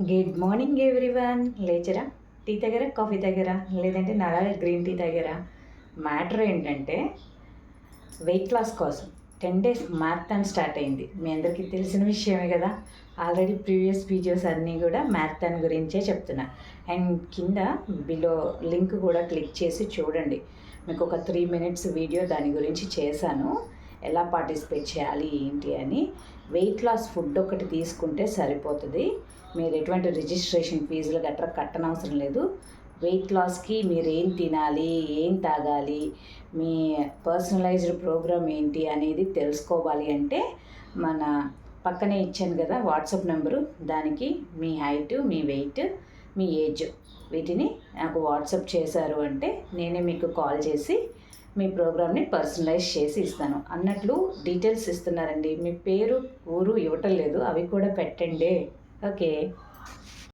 Good morning everyone. లేచరా, tea తాగారా, coffee తాగారా, లేదంటే నల్లగా గ్రీన్ టీ తాగారా? మ్యాటర్ ఏంటంటే వెయిట్ లాస్ కోసం 10 days మ్యారథాన్ స్టార్ట్ అయింది. మీ అందరికీ తెలిసిన విషయమే కదా. ఆల్రెడీ ప్రీవియస్ వీడియోస్ అన్నీ కూడా మ్యారథాన్ గురించే చెప్తున్నా. అండ్ కింద బిలో లింక్ కూడా క్లిక్ చేసి చూడండి. మీకు ఒక 3 minutes వీడియో దాని గురించి చేశాను, ఎలా పార్టిసిపేట్ చేయాలి ఏంటి అని. వెయిట్ లాస్ ఫుడ్ ఒకటి తీసుకుంటే సరిపోతుంది. మీరు ఎటువంటి రిజిస్ట్రేషన్ ఫీజులు గట్రా కట్టనవసరం లేదు. వెయిట్ లాస్కి మీరు ఏం తినాలి, ఏం తాగాలి, మీ పర్సనలైజ్డ్ ప్రోగ్రామ్ ఏంటి అనేది తెలుసుకోవాలి అంటే మన పక్కనే ఇచ్చాను కదా వాట్సాప్ నెంబరు, దానికి మీ హైట్, మీ వెయిట్, మీ ఏజ్ వీటిని నాకు వాట్సాప్ చేశారు అంటే నేనే మీకు కాల్ చేసి మీ ప్రోగ్రామ్ని పర్సనలైజ్ చేసి ఇస్తాను. అన్నట్లు డీటెయిల్స్ ఇస్తున్నారండి. మీ పేరు, ఊరు ఇవ్వటం లేదు, అవి కూడా పెట్టండి. ఓకే.